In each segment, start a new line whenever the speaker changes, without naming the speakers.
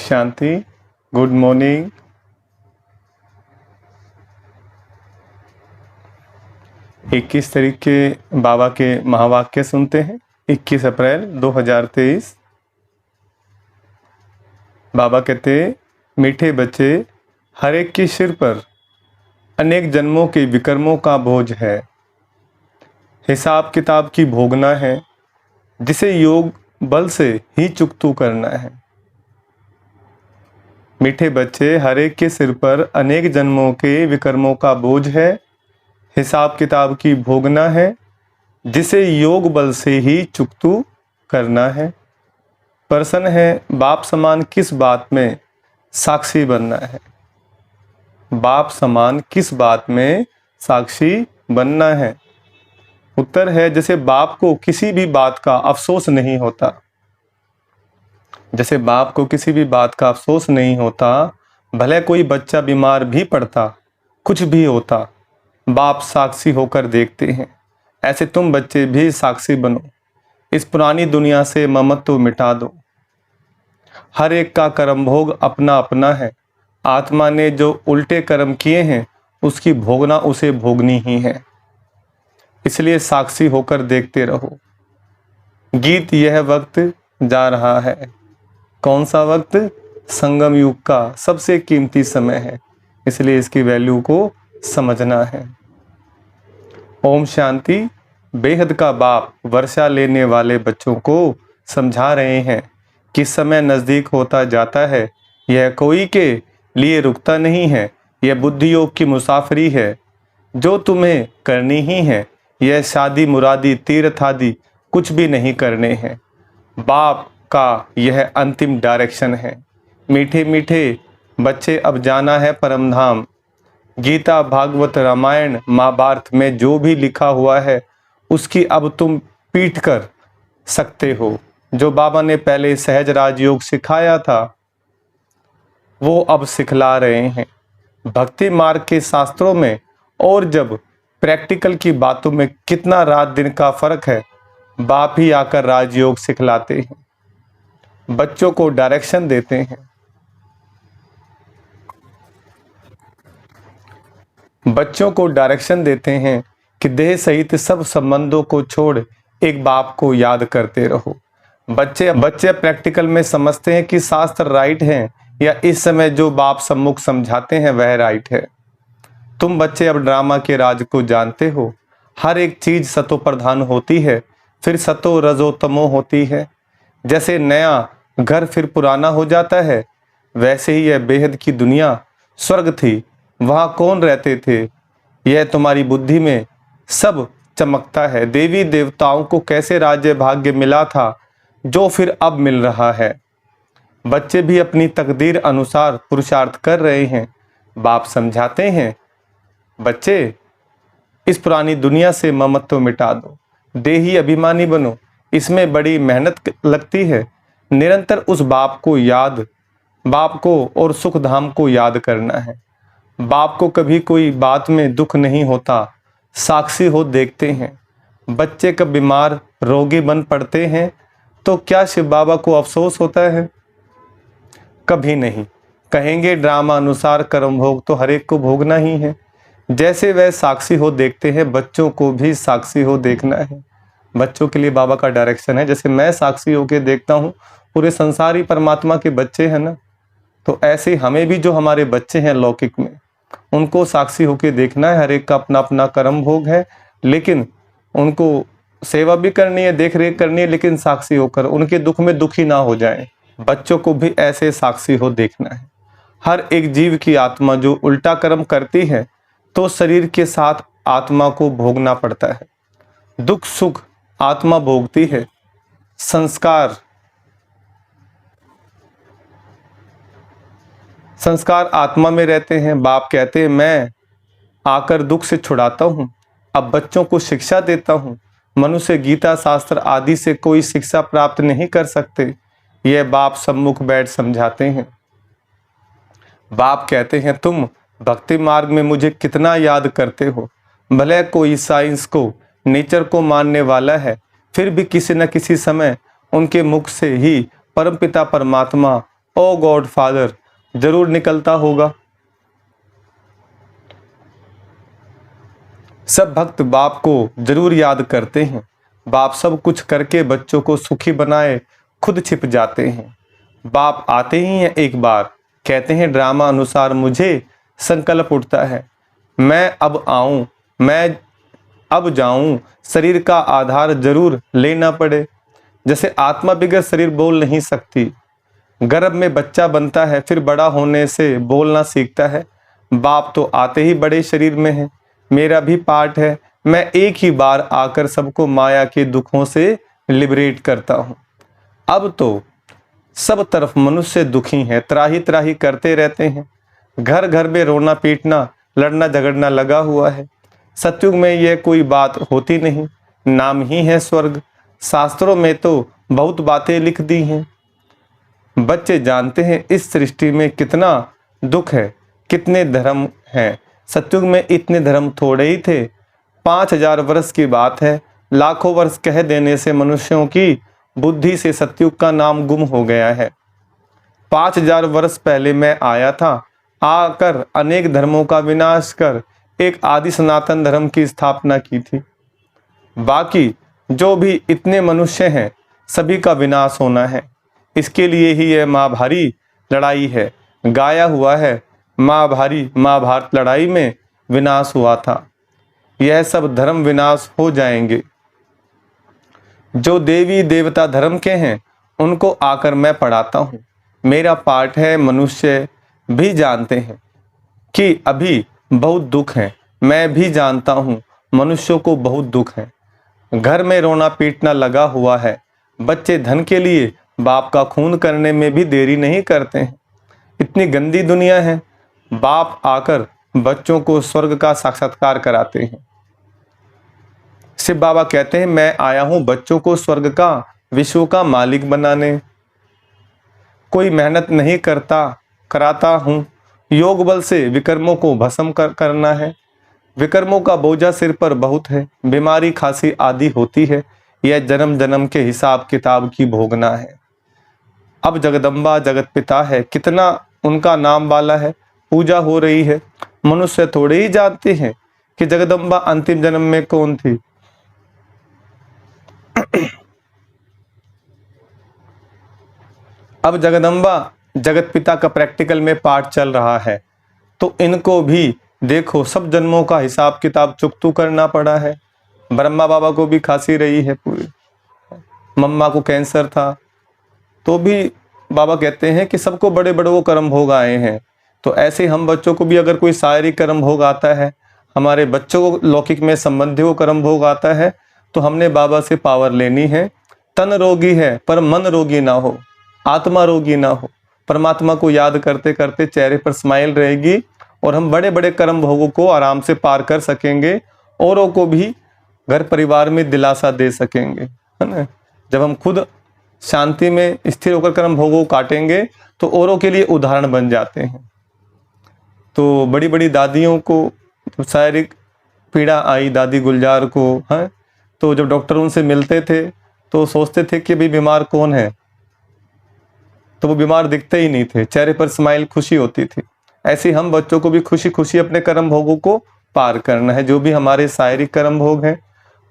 शांति। Good morning. 21 तारीख के बाबा के महावाक्य सुनते हैं। 21 अप्रैल 2023। बाबा कहते, मीठे बच्चे, हर एक के सिर पर अनेक जन्मों के विकर्मों का बोझ है। हिसाब किताब की भोगना है, जिसे योग बल से ही चुकतू करना है। मीठे बच्चे, हर एक के सिर पर अनेक जन्मों के विकर्मों का बोझ है। हिसाब किताब की भोगना है, जिसे योग बल से ही चुकतू करना है। प्रश्न है, बाप समान किस बात में साक्षी बनना है? बाप समान किस बात में साक्षी बनना है? उत्तर है, जैसे बाप को किसी भी बात का अफसोस नहीं होता, जैसे बाप को किसी भी बात का अफसोस नहीं होता, भले कोई बच्चा बीमार भी पड़ता, कुछ भी होता, बाप साक्षी होकर देखते हैं। ऐसे तुम बच्चे भी साक्षी बनो। इस पुरानी दुनिया से ममत्व मिटा दो। हर एक का कर्म भोग अपना अपना है। आत्मा ने जो उल्टे कर्म किए हैं, उसकी भोगना उसे भोगनी ही है। इसलिए साक्षी होकर देखते रहो। गीत, यह वक्त जा रहा है। कौन सा वक्त? संगम युग का सबसे कीमती समय है, इसलिए इसकी वैल्यू को समझना है। ओम शांति। बेहद का बाप वर्षा लेने वाले बच्चों को समझा रहे हैं कि समय नज़दीक होता जाता है। यह कोई के लिए रुकता नहीं है। यह बुद्धि योग की मुसाफरी है जो तुम्हें करनी ही है। यह शादी मुरादी तीर्थ आदि कुछ भी नहीं करने हैं। बाप का यह अंतिम डायरेक्शन है। मीठे मीठे बच्चे, अब जाना है परम धाम। गीता, भागवत, रामायण, महाभारत में जो भी लिखा हुआ है, उसकी अब तुम पीठ कर सकते हो। जो बाबा ने पहले सहज राजयोग सिखाया था, वो अब सिखला रहे हैं। भक्ति मार्ग के शास्त्रों में और जब प्रैक्टिकल की बातों में कितना रात दिन का फर्क है। बाप ही आकर राजयोग सिखलाते हैं, बच्चों को डायरेक्शन देते हैं। बच्चों को डायरेक्शन देते हैं कि देह सहित सब संबंधों को छोड़ एक बाप को याद करते रहो। बच्चे प्रैक्टिकल में समझते हैं कि शास्त्र राइट है, या इस समय जो बाप सम्मुख समझाते हैं वह राइट है। तुम बच्चे अब ड्रामा के राज को जानते हो। हर एक चीज सतो प्रधान होती है, फिर सतो रजो तमो होती है। जैसे नया घर फिर पुराना हो जाता है, वैसे ही यह बेहद की दुनिया स्वर्ग थी। वहाँ कौन रहते थे? यह तुम्हारी बुद्धि में सब चमकता है। देवी देवताओं को कैसे राज्य भाग्य मिला था, जो फिर अब मिल रहा है। बच्चे भी अपनी तकदीर अनुसार पुरुषार्थ कर रहे हैं। बाप समझाते हैं, बच्चे, इस पुरानी दुनिया से ममत्व मिटा दो। देही अभिमानी बनो। इसमें बड़ी मेहनत लगती है। निरंतर उस बाप को और सुख धाम को याद करना है। बाप को कभी कोई बात में दुख नहीं होता। साक्षी हो देखते हैं। बच्चे कब बीमार रोगी बन पड़ते हैं, तो क्या शिव बाबा को अफसोस होता है? कभी नहीं। कहेंगे ड्रामा अनुसार कर्म भोग तो हर एक को भोगना ही है। जैसे वह साक्षी हो देखते हैं, बच्चों को भी साक्षी हो देखना है। बच्चों के लिए बाबा का डायरेक्शन है। जैसे मैं साक्षी होके देखता हूँ, पूरे संसार ही परमात्मा के बच्चे हैं ना, तो ऐसे हमें भी जो हमारे बच्चे हैं लौकिक में, उनको साक्षी होके देखना है। हर एक का अपना अपना कर्म भोग है, लेकिन उनको सेवा भी करनी है, देख रेख करनी है, लेकिन साक्षी होकर उनके दुख में दुखी ना हो जाए। बच्चों को भी ऐसे साक्षी हो देखना है। हर एक जीव की आत्मा जो उल्टा कर्म करती है, तो शरीर के साथ आत्मा को भोगना पड़ता है। दुख सुख आत्मा भोगती है। संस्कार आत्मा में रहते हैं। बाप कहते हैं, मैं आकर दुख से छुड़ाता हूँ। अब बच्चों को शिक्षा देता हूँ। मनुष्य गीता शास्त्र आदि से कोई शिक्षा प्राप्त नहीं कर सकते। यह बाप सम्मुख बैठ समझाते हैं। बाप कहते हैं, तुम भक्ति मार्ग में मुझे कितना याद करते हो। भले कोई साइंस को, नेचर को मानने वाला है, फिर भी किसी न किसी समय उनके मुख से ही परमपिता परमात्मा ओ गॉड फादर जरूर निकलता होगा। सब भक्त बाप को जरूर याद करते हैं। बाप सब कुछ करके बच्चों को सुखी बनाए खुद छिप जाते हैं। बाप आते ही हैं एक बार, कहते हैं ड्रामा अनुसार मुझे संकल्प उठता है, मैं अब आऊं, मैं अब जाऊं, शरीर का आधार जरूर लेना पड़े। जैसे आत्मा बगैर शरीर बोल नहीं सकती। गर्भ में बच्चा बनता है, फिर बड़ा होने से बोलना सीखता है। बाप तो आते ही बड़े शरीर में है। मेरा भी पार्ट है, मैं एक ही बार आकर सबको माया के दुखों से लिबरेट करता हूँ। अब तो सब तरफ मनुष्य दुखी हैं, त्राही त्राही करते रहते हैं। घर घर में रोना पीटना लड़ना झगड़ना लगा हुआ है। सतयुग में यह कोई बात होती नहीं, नाम ही है स्वर्ग। शास्त्रों में तो बहुत बातें लिख दी हैं। बच्चे जानते हैं इस सृष्टि में कितना दुख है, कितने धर्म हैं। सतयुग में इतने धर्म थोड़े ही थे। 5000 वर्ष की बात है। लाखों वर्ष कह देने से मनुष्यों की बुद्धि से सतयुग का नाम गुम हो गया है। 5000 वर्ष पहले मैं आया था, आकर अनेक धर्मों का विनाश कर एक आदि सनातन धर्म की स्थापना की थी। बाकी जो भी इतने मनुष्य हैं सभी का विनाश होना है। इसके लिए ही यह महाभारी लड़ाई है। गाया हुआ है महाभारत लड़ाई में विनाश हुआ था। यह सब धर्म विनाश हो जाएंगे। जो देवी देवता धर्म के हैं उनको आकर मैं पढ़ाता हूँ। मेरा पाठ है। मनुष्य भी जानते हैं कि अभी बहुत दुख है। मैं भी जानता हूँ मनुष्यों को बहुत दुख है। घर में रोना पीटना लगा हुआ है। बच्चे धन के लिए बाप का खून करने में भी देरी नहीं करते हैं। इतनी गंदी दुनिया है। बाप आकर बच्चों को स्वर्ग का साक्षात्कार कराते हैं। शिव बाबा कहते हैं मैं आया हूं बच्चों को स्वर्ग का विश्व का मालिक बनाने। कोई मेहनत नहीं कराता हूं। योग बल से विकर्मों को भस्म करना है। विकर्मों का बोझा सिर पर बहुत है। बीमारी खांसी आदि होती है। यह जन्म जन्म के हिसाब किताब की भोगना है। अब जगदम्बा जगत पिता है, कितना उनका नाम वाला है, पूजा हो रही है। मनुष्य थोड़े ही जानते हैं कि जगदम्बा अंतिम जन्म में कौन थी। अब जगदम्बा जगत पिता का प्रैक्टिकल में पाठ चल रहा है, तो इनको भी देखो सब जन्मों का हिसाब किताब चुकतू करना पड़ा है। ब्रह्मा बाबा को भी खांसी रही है पूरी, मम्मा को कैंसर था, तो भी बाबा कहते हैं कि सबको बड़े बड़े वो कर्म भोग आए हैं। तो ऐसे हम बच्चों को भी अगर कोई शारीरिक कर्म भोग आता है, हमारे बच्चों को लौकिक में संबंधी वो कर्म भोग आता है, तो हमने बाबा से पावर लेनी है। तन रोगी है पर मन रोगी ना हो, आत्मा रोगी ना हो। परमात्मा को याद करते करते चेहरे पर स्माइल रहेगी और हम बड़े बड़े कर्म भोगों को आराम से पार कर सकेंगे। औरों को भी घर परिवार में दिलासा दे सकेंगे, है ना। जब हम खुद शांति में स्थिर होकर कर्म भोगों काटेंगे तो औरों के लिए उदाहरण बन जाते हैं। तो बड़ी बड़ी दादियों को शारीरिक पीड़ा आई, दादी गुलजार को, है, तो जब डॉक्टर उनसे मिलते थे तो सोचते थे कि भाई बीमार कौन है, तो वो बीमार दिखते ही नहीं थे, चेहरे पर स्माइल, खुशी होती थी। ऐसे हम बच्चों को भी खुशी खुशी अपने कर्म भोगों को पार करना है। जो भी हमारे शारीरिक कर्म भोग हैं,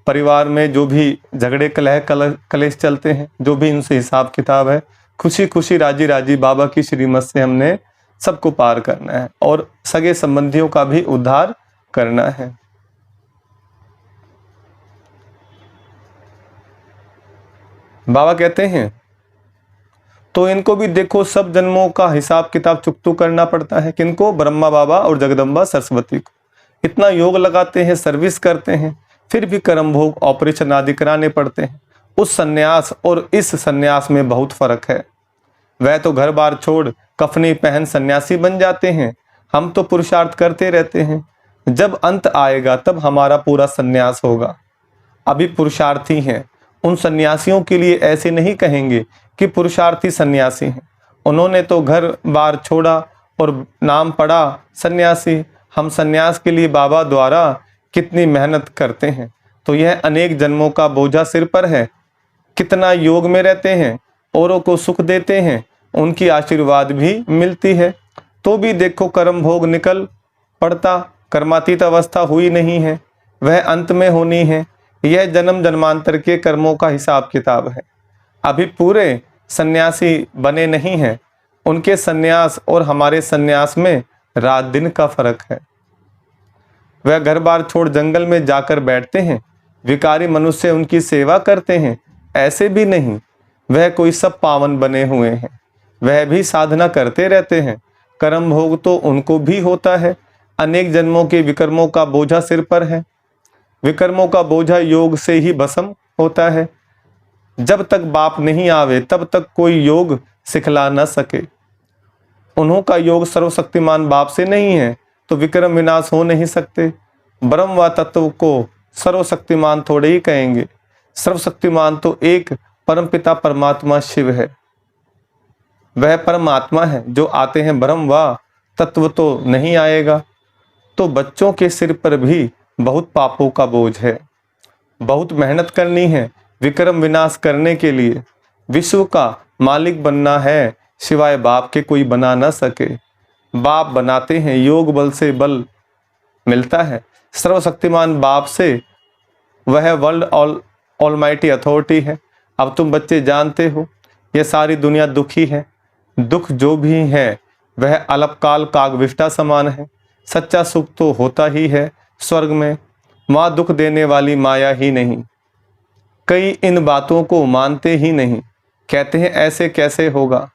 परिवार में जो भी झगड़े कलेश चलते हैं, जो भी इनसे हिसाब किताब है, खुशी खुशी राजी राजी बाबा की श्रीमत से हमने सबको पार करना है और सगे संबंधियों का भी उद्धार करना है। बाबा कहते हैं तो इनको भी देखो सब जन्मों का हिसाब किताब चुकतू करना पड़ता है। किनको? ब्रह्मा बाबा और जगदम्बा सरस्वती को। इतना योग लगाते हैं, सर्विस करते हैं, फिर भी कर्म भोग ऑपरेशन आदि कराने पड़ते हैं। उस सन्यास और इस सन्यास में बहुत फर्क है। वह तो घर बार छोड़ कफनी पहन सन्यासी बन जाते हैं, हम तो पुरुषार्थ करते रहते हैं। जब अंत आएगा तब हमारा पूरा सन्यास होगा। अभी पुरुषार्थी हैं। उन सन्यासियों के लिए ऐसे नहीं कहेंगे कि पुरुषार्थी सन्यासी हैं। उन्होंने तो घर बार छोड़ा और नाम पड़ा सन्यासी। हम सन्यास के लिए बाबा द्वारा कितनी मेहनत करते हैं। तो यह अनेक जन्मों का बोझा सिर पर है। कितना योग में रहते हैं, औरों को सुख देते हैं, उनकी आशीर्वाद भी मिलती है। तो भी देखो कर्म भोग निकल पड़ता, कर्मातीत अवस्था हुई नहीं है, वह अंत में होनी है। यह जन्म जन्मांतर के कर्मों का हिसाब किताब है। अभी पूरे सन्यासी बने नहीं हैं, उनके सन्यास और हमारे सन्यास में रात दिन का फर्क है। वह घर बार छोड़ जंगल में जाकर बैठते हैं, विकारी मनुष्य उनकी सेवा करते हैं, ऐसे भी नहीं। वह कोई सब पावन बने हुए हैं, वह भी साधना करते रहते हैं। कर्म भोग तो उनको भी होता है, अनेक जन्मों के विकर्मों का बोझा सिर पर है। विकर्मों का बोझा योग से ही भस्म होता है। जब तक बाप नहीं आवे तब तक कोई योग सिखला न सके। उन्हों का योग सर्वशक्तिमान बाप से नहीं है तो विक्रम विनाश हो नहीं सकते। ब्रह्म व तत्व को सर्वशक्तिमान थोड़े ही कहेंगे। सर्वशक्तिमान तो एक परमपिता परमात्मा शिव है, वह परमात्मा है। जो आते हैं ब्रह्म व तत्व तो नहीं आएगा। तो बच्चों के सिर पर भी बहुत पापों का बोझ है, बहुत मेहनत करनी है विक्रम विनाश करने के लिए। विश्व का मालिक बनना है, सिवाय बाप के कोई बना न सके। बाप बनाते हैं, योग बल से बल मिलता है। सर्वशक्तिमान बाप से वह वर्ल्ड ऑलमाइटी अथॉरिटी है। अब तुम बच्चे जानते हो यह सारी दुनिया दुखी है। दुख जो भी है वह अल्पकाल कागविष्टा समान है। सच्चा सुख तो होता ही है स्वर्ग में, वहाँ दुख देने वाली माया ही नहीं। कई इन बातों को मानते ही नहीं, कहते हैं ऐसे कैसे होगा।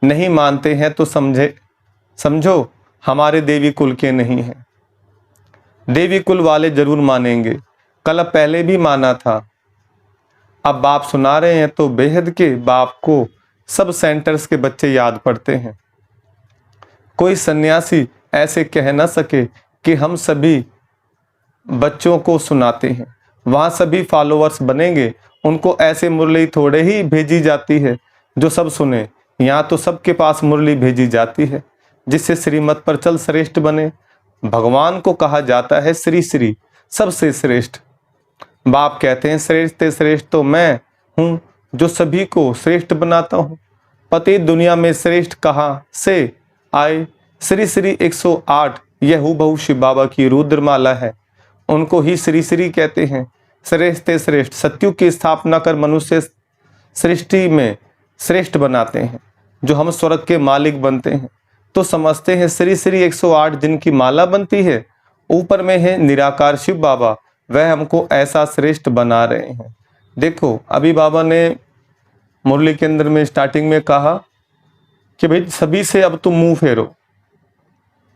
नहीं मानते हैं तो समझो हमारे देवी कुल के नहीं हैं। देवी कुल वाले जरूर मानेंगे, कल पहले भी माना था। अब बाप सुना रहे हैं तो बेहद के बाप को सब सेंटर्स के बच्चे याद पड़ते हैं। कोई सन्यासी ऐसे कह न सके कि हम सभी बच्चों को सुनाते हैं। वहाँ सभी फॉलोअर्स बनेंगे, उनको ऐसे मुरली थोड़े ही भेजी जाती है जो सब सुने। यहाँ तो सबके पास मुरली भेजी जाती है जिससे श्रीमत पर चल श्रेष्ठ बने। भगवान को कहा जाता है श्री श्री, सबसे श्रेष्ठ। बाप कहते हैं श्रेष्ठ श्रेष्ठ तो मैं हूँ जो सभी को श्रेष्ठ बनाता हूँ। पति दुनिया में श्रेष्ठ कहाँ से आए। श्री श्री 108 यह हूबहू शिव बाबा की रुद्रमाला है, उनको ही श्री श्री कहते हैं। श्रेष्ठ श्रेष्ठ सत्युग की स्थापना कर मनुष्य सृष्टि में श्रेष्ठ बनाते हैं, जो हम स्वर्ग के मालिक बनते हैं। तो समझते हैं श्री श्री 108 जिनकी माला बनती है, ऊपर में है निराकार शिव बाबा, वह हमको ऐसा श्रेष्ठ बना रहे हैं। देखो अभी बाबा ने मुरली के अंदर में स्टार्टिंग में कहा कि भाई सभी से अब तुम मुंह फेरो।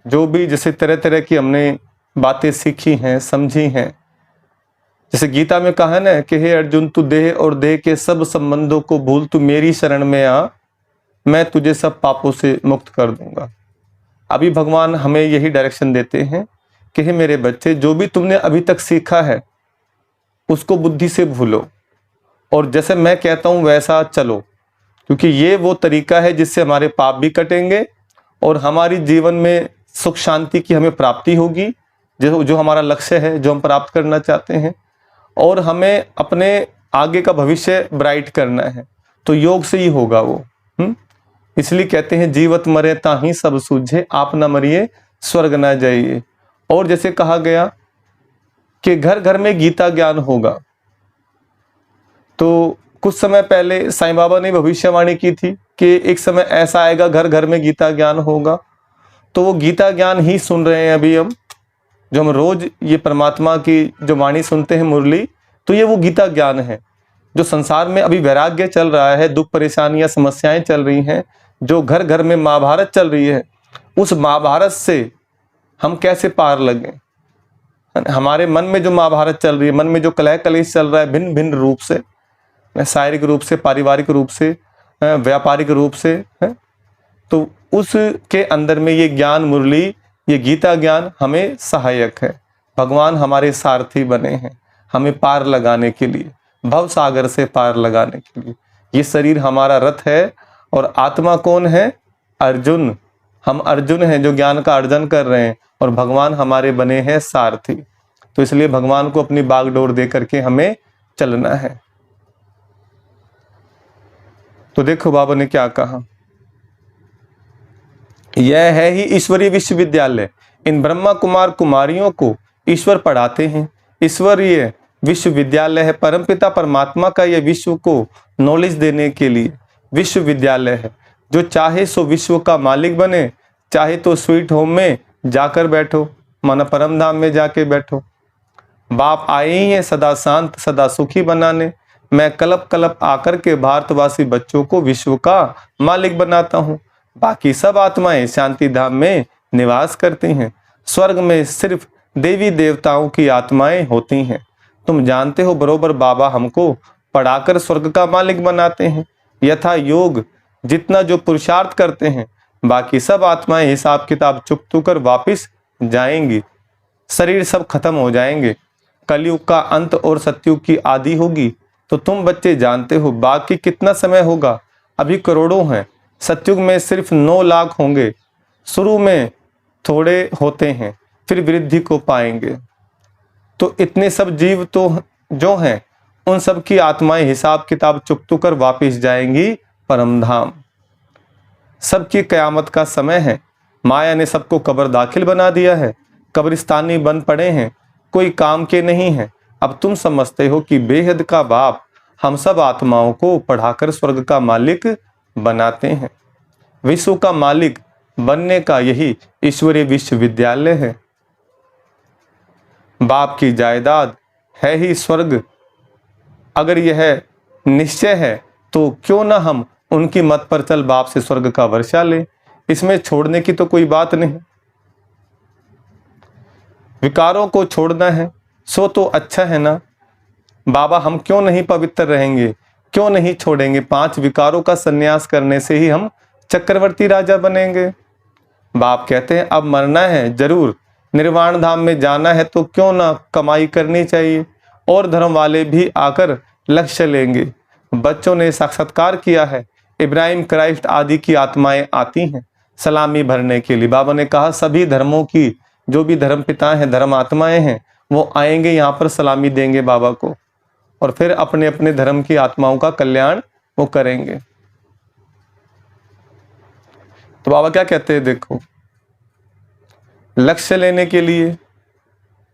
जो भी जैसे तरह तरह की हमने बातें सीखी हैं, समझी हैं, जैसे गीता में कहा है ना कि हे अर्जुन तू देह और देह के सब संबंधों को भूल, तू मेरी शरण में आ, मैं तुझे सब पापों से मुक्त कर दूंगा। अभी भगवान हमें यही डायरेक्शन देते हैं कि हे मेरे बच्चे, जो भी तुमने अभी तक सीखा है उसको बुद्धि से भूलो और जैसे मैं कहता हूं वैसा चलो, क्योंकि ये वो तरीका है जिससे हमारे पाप भी कटेंगे और हमारी जीवन में सुख शांति की हमें प्राप्ति होगी, जो हमारा लक्ष्य है, जो हम प्राप्त करना चाहते हैं, और हमें अपने आगे का भविष्य ब्राइट करना है। तो योग से ही होगा वो। इसलिए कहते हैं जीवत मरे ताही सब सूझे, आप न मरिए स्वर्ग न जाइए। और जैसे कहा गया कि घर घर में गीता ज्ञान होगा, तो कुछ समय पहले साईं बाबा ने भविष्यवाणी की थी कि एक समय ऐसा आएगा घर घर में गीता ज्ञान होगा। तो वो गीता ज्ञान ही सुन रहे हैं अभी हम, जो हम रोज ये परमात्मा की जो वाणी सुनते हैं मुरली, तो ये वो गीता ज्ञान है। जो संसार में अभी वैराग्य चल रहा है, दुख परेशानियां समस्याएं चल रही हैं, जो घर घर में महाभारत चल रही है, उस महाभारत से हम कैसे पार लगें। हमारे मन में जो महाभारत चल रही है, मन में जो कलह कलेश चल रहा है भिन्न भिन्न रूप से, शारीरिक रूप से, पारिवारिक रूप से, व्यापारिक रूप से, तो उसके अंदर में ये ज्ञान मुरली, ये गीता ज्ञान हमें सहायक है। भगवान हमारे सारथी बने हैं हमें पार लगाने के लिए, भव सागर से पार लगाने के लिए। ये शरीर हमारा रथ है और आत्मा कौन है? अर्जुन। हम अर्जुन हैं जो ज्ञान का अर्जन कर रहे हैं और भगवान हमारे बने हैं सारथी। तो इसलिए भगवान को अपनी बागडोर दे करके हमें चलना है। तो देखो बाबा ने क्या कहा यह है ही ईश्वरीय विश्वविद्यालय। इन ब्रह्मा कुमार कुमारियों को ईश्वर पढ़ाते हैं। ईश्वरीय विश्वविद्यालय है, परमपिता परमात्मा का यह विश्व को नॉलेज देने के लिए विश्वविद्यालय है। जो चाहे सो विश्व का मालिक बने, चाहे तो स्वीट होम में जाकर बैठो, माना परम धाम में जाके बैठो। बाप आए ही हैं सदा शांत सदा सुखी बनाने। मैं कलप कलप आकर के भारतवासी बच्चों को विश्व का मालिक बनाता हूँ। बाकी सब आत्माएं शांति धाम में निवास करती हैं। स्वर्ग में सिर्फ देवी देवताओं की आत्माएं होती हैं। तुम जानते हो बरोबर बाबा हमको पढ़ाकर स्वर्ग का मालिक बनाते हैं। यथा योग जितना जो पुरुषार्थ करते हैं, बाकी सब आत्माएं हिसाब किताब चुकतू कर वापिस जाएंगी। शरीर सब खत्म हो जाएंगे। कलयुग का अंत और सतयुग की आदि होगी। तो तुम बच्चे जानते हो बाकी कितना समय होगा। अभी करोड़ों हैं, सतयुग में सिर्फ 9 लाख होंगे। शुरू में थोड़े होते हैं, फिर वृद्धि को पाएंगे। तो इतने सब जीव तो जो हैं, उन सब की आत्माएं हिसाब किताब चुकतू कर वापिस जाएंगी परम धाम। सबकी कयामत का समय है। माया ने सबको कब्र दाखिल बना दिया है। कब्रिस्तानी बन पड़े हैं, कोई काम के नहीं है। अब तुम समझते हो कि बेहद का बाप हम सब आत्माओं को पढ़ाकर स्वर्ग का मालिक बनाते हैं। विश्व का मालिक बनने का यही ईश्वरीय विश्वविद्यालय है। बाप की जायदाद है ही स्वर्ग। अगर यह निश्चय है तो क्यों ना हम उनकी मत पर चल बाप से स्वर्ग का वर्षा ले। इसमें छोड़ने की तो कोई बात नहीं। विकारों को छोड़ना है सो तो अच्छा है ना। बाबा हम क्यों नहीं पवित्र रहेंगे, क्यों नहीं छोड़ेंगे। 5 विकारों का संन्यास करने से ही हम चक्रवर्ती राजा बनेंगे। बाप कहते हैं अब मरना है जरूर, निर्वाण धाम में जाना है तो क्यों ना कमाई करनी चाहिए। और धर्म वाले भी आकर लक्ष्य लेंगे। बच्चों ने साक्षात्कार किया है। इब्राहिम क्राइस्ट आदि की आत्माएं आती हैं सलामी भरने के लिए। बाबा ने कहा सभी धर्मों की जो भी धर्म पिता हैं, धर्म आत्माएं हैं, वो आएंगे यहाँ पर सलामी देंगे बाबा को, और फिर अपने अपने धर्म की आत्माओं का कल्याण वो करेंगे। तो बाबा क्या कहते हैं, देखो लक्ष्य लेने के लिए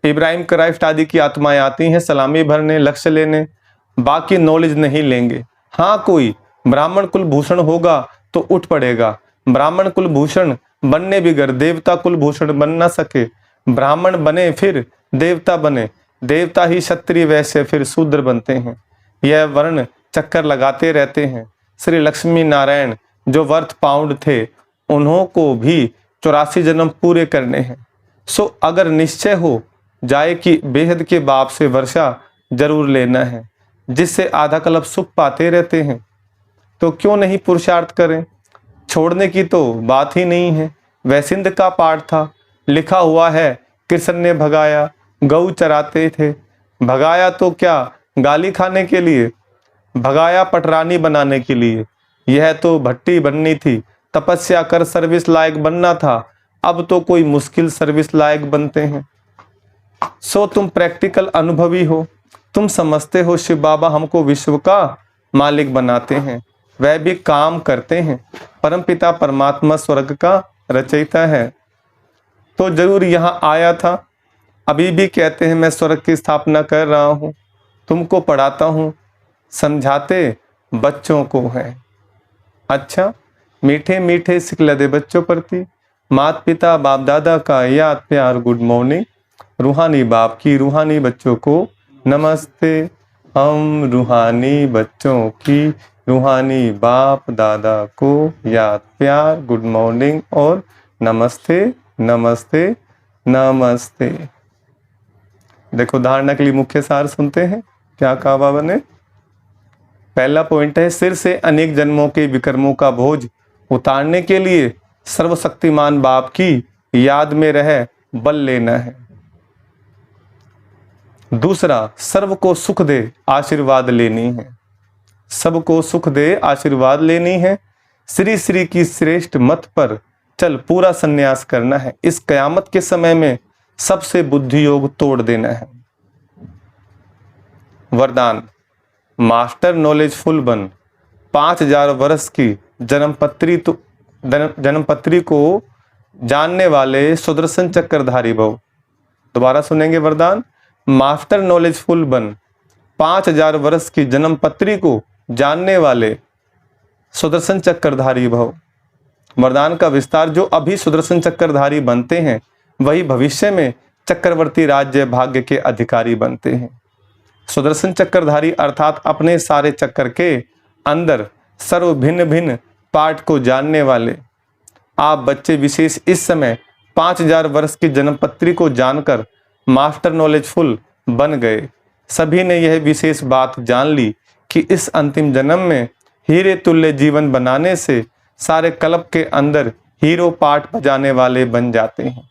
इब्राहिम क्राइस्ट आदि की आत्माएं आती हैं सलामी भरने, लक्ष्य लेने, बाकी नॉलेज नहीं लेंगे। हाँ कोई ब्राह्मण कुल भूषण होगा तो उठ पड़ेगा। ब्राह्मण कुल भूषण बनने बिगर देवता कुल भूषण बन ना सके। ब्राह्मण बने फिर देवता बने, देवता ही क्षत्रिय वैश्य फिर शूद्र बनते हैं। यह वर्ण चक्कर लगाते रहते हैं। श्री लक्ष्मी नारायण जो वर्थ पाउंड थे, उन्हों को भी 84 जन्म पूरे करने हैं। सो अगर निश्चय हो जाए कि बेहद के बाप से वर्षा जरूर लेना है, जिससे आधा कल्प सुख पाते रहते हैं, तो क्यों नहीं पुरुषार्थ करें। छोड़ने की तो बात ही नहीं है। वैसिंद का पाठ था, लिखा हुआ है कृष्ण ने भगाया, गऊ चराते थे। भगाया तो क्या गाली खाने के लिए, भगाया पटरानी बनाने के लिए। यह तो भट्टी बननी थी, तपस्या कर सर्विस लायक बनना था। अब तो कोई मुश्किल सर्विस लायक बनते हैं। सो तुम प्रैक्टिकल अनुभवी हो, तुम समझते हो शिव बाबा हमको विश्व का मालिक बनाते हैं, वह भी काम करते हैं। परमपिता परमात्मा स्वर्ग का रचयिता है, तो जरूर यहाँ आया था। अभी भी कहते हैं मैं स्वर्ग की स्थापना कर रहा हूँ, तुमको पढ़ाता हूँ, समझाते बच्चों को है। अच्छा, मीठे मीठे सिखलदे बच्चों प्रति माता पिता बाप दादा का याद प्यार गुड मॉर्निंग। रूहानी बाप की रूहानी बच्चों को नमस्ते। हम रूहानी बच्चों की रूहानी बाप दादा को याद प्यार गुड मॉर्निंग और नमस्ते नमस्ते नमस्ते। देखो धारणा के लिए मुख्य सार सुनते हैं। क्या कहा बाबा ने। पहला पॉइंट है सिर से अनेक जन्मों के विकर्मों का बोझ उतारने के लिए सर्वशक्तिमान बाप की याद में रह बल लेना है। दूसरा, सर्व को सुख दे आशीर्वाद लेनी है। सबको सुख दे आशीर्वाद लेनी है। श्री श्री की श्रेष्ठ मत पर चल पूरा संन्यास करना है। इस कयामत के समय में सबसे बुद्धि योग तोड़ देना है। वरदान, मास्टर नॉलेजफुल बन। 5000 वर्ष की जन्मपत्री को जानने वाले सुदर्शन चक्रधारी भव। दोबारा सुनेंगे वरदान, मास्टर नॉलेजफुल बन, 5000 वर्ष की जन्म पत्री को जानने वाले सुदर्शन चक्रधारी भव। वरदान का विस्तार, जो अभी सुदर्शन चक्रधारी बनते हैं वही भविष्य में चक्रवर्ती राज्य भाग्य के अधिकारी बनते हैं। सुदर्शन चक्रधारी अर्थात अपने सारे चक्र के अंदर सर्व भिन्न भिन्न पार्ट को जानने वाले आप बच्चे विशेष इस समय 5000 वर्ष की जन्मपत्री को जानकर मास्टर नॉलेजफुल बन गए। सभी ने यह विशेष बात जान ली कि इस अंतिम जन्म में हीरे तुल्य जीवन बनाने से सारे कल्प के अंदर हीरो पार्ट बजाने वाले बन जाते हैं।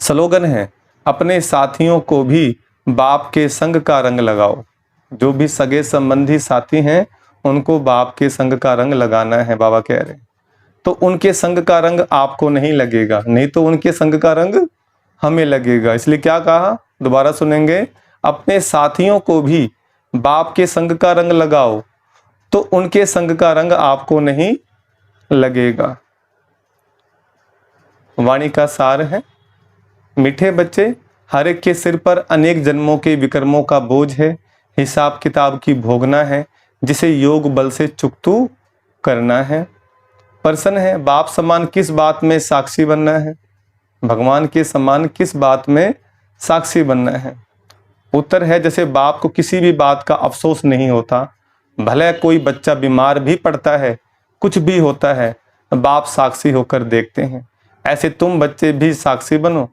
स्लोगन है, अपने साथियों को भी बाप के संग का रंग लगाओ। जो भी सगे संबंधी साथी हैं उनको बाप के संग का रंग लगाना है, बाबा कह रहे हैं। तो उनके संग का रंग आपको नहीं लगेगा, नहीं तो उनके संग का रंग हमें लगेगा। इसलिए क्या कहा, दोबारा सुनेंगे, अपने साथियों को भी बाप के संग का रंग लगाओ तो उनके संग का रंग आपको नहीं लगेगा। वाणी का सार है, मीठे बच्चे, हर एक के सिर पर अनेक जन्मों के विकर्मों का बोझ है, हिसाब किताब की भोगना है, जिसे योग बल से चुकतू करना है। प्रश्न है, बाप समान किस बात में साक्षी बनना है, भगवान के समान किस बात में साक्षी बनना है। उत्तर है, जैसे बाप को किसी भी बात का अफसोस नहीं होता, भले कोई बच्चा बीमार भी पड़ता है, कुछ भी होता है, बाप साक्षी होकर देखते हैं। ऐसे तुम बच्चे भी साक्षी बनो।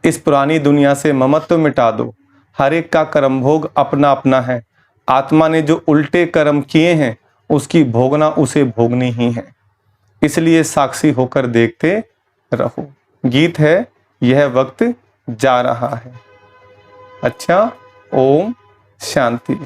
इस पुरानी दुनिया से ममत्व मिटा दो, हर एक का कर्म भोग अपना अपना है। आत्मा ने जो उल्टे कर्म किए हैं उसकी भोगना उसे भोगनी ही है, इसलिए साक्षी होकर देखते रहो। गीत है, यह वक्त जा रहा है। अच्छा, ओम शांति।